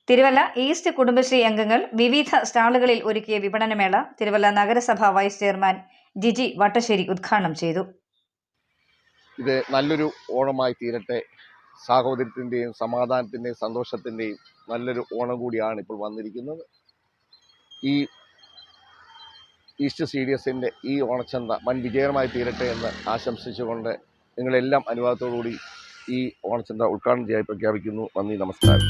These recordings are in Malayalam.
തിരുവല്ല ഈസ്റ്റ് കുടുംബശ്രീ അംഗങ്ങൾ വിവിധ സ്റ്റാളുകളിൽ ഒരുക്കിയ വിപണനമേള തിരുവല്ല നഗരസഭ വൈസ് ചെയർമാൻ ജിജി വട്ടശ്ശേരി ഉദ്ഘാടനം ചെയ്തു. ഇത് നല്ലൊരു ഓണമായി തീരട്ടെ. സാഹോദര്യത്തിൻ്റെയും സമാധാനത്തിൻ്റെയും സന്തോഷത്തിൻ്റെയും നല്ലൊരു ഓണം കൂടിയാണ് ഇപ്പോൾ വന്നിരിക്കുന്നത്. ഈ ഈസ്റ്റ് CDSൻ്റെ ഈ ഓണച്ചന്ത വൻ വിജയകരമായി തീരട്ടെ എന്ന് ആശംസിച്ചുകൊണ്ട് നിങ്ങളെല്ലാം അനുവാദത്തോടുകൂടി ഈ ഓണച്ചന്ത ഉദ്ഘാടനം ചെയ്യാൻ പ്രഖ്യാപിക്കുന്നു. നന്ദി, നമസ്കാരം.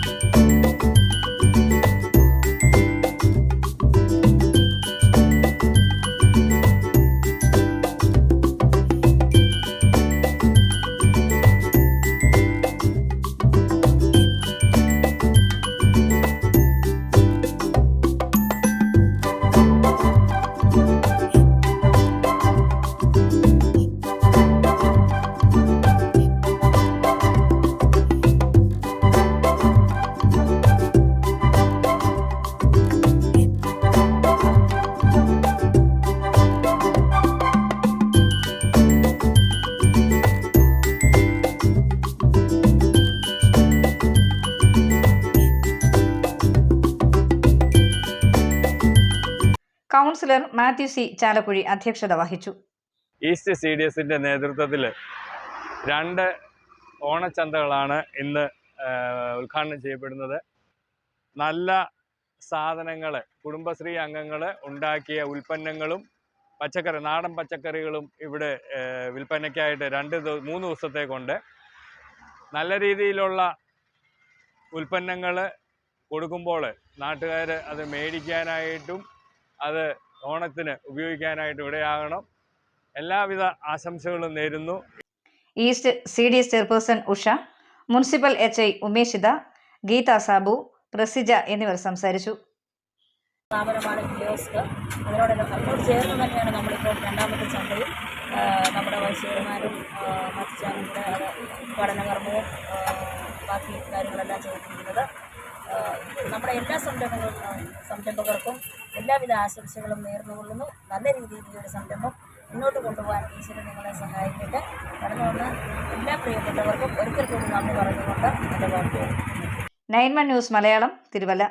കൗൺസിലർ മാത്യു സി ചാലക്കുഴി അധ്യക്ഷത വഹിച്ചു. ഈസ്റ്റ് CDSൻ്റെ നേതൃത്വത്തിൽ 2 ഓണച്ചന്തകളാണ് ഇന്ന് ഉദ്ഘാടനം ചെയ്യപ്പെടുന്നത്. നല്ല സാധനങ്ങൾ, കുടുംബശ്രീ അംഗങ്ങൾ ഉണ്ടാക്കിയ ഉൽപ്പന്നങ്ങളും നാടൻ പച്ചക്കറികളും ഇവിടെ വിൽപ്പനയ്ക്കായിട്ട് 3 ദിവസത്തേക്കുണ്ട്. നല്ല രീതിയിലുള്ള ഉൽപ്പന്നങ്ങൾ കൊടുക്കുമ്പോൾ നാട്ടുകാർ അത് മേടിക്കാനായിട്ടും അത് ഓണത്തിന് ഉപയോഗിക്കാനായിട്ട് ഇടയാകണം. എല്ലാവിധ ആശംസകളും നേരുന്നു. East CDS chairperson Usha, municipal HI Umeshitha, Geetha Sabu, Prasija എന്നിവർ സംസാരിച്ചു. സ്ഥാപനമാണ് കിയോസ്ക്. അതിനോട് ചേർന്ന് തന്നെയാണ് നമ്മളിപ്പോൾ 2ാമത്തെ ചന്തയിൽ നമ്മുടെ വൈസ് ചെയർമാനും മറ്റു ചാനലിൻ്റെ പഠനകർമ്മവും ബാക്കി കാര്യങ്ങളെല്ലാം ചെയ്തിരിക്കുന്നത്. നമ്മുടെ എല്ലാ സംരംഭകർക്കും എല്ലാവിധ ആശംസകളും നേർന്നുകൊള്ളുന്നു. നല്ല രീതിയിൽ ഈ ഒരു സംരംഭം മുന്നോട്ട് കൊണ്ടുപോകാൻ ഈശ്വരൻ നിങ്ങളെ സഹായിക്കട്ടെ. കടന്നുവന്ന് എല്ലാ പ്രിയപ്പെട്ടവർക്കും ഒരിക്കൽ കൂടി നന്ദി പറഞ്ഞുകൊണ്ട് എൻ്റെ വാക്കുകൾ. 9 ന്യൂസ് മലയാളം, തിരുവല്ല.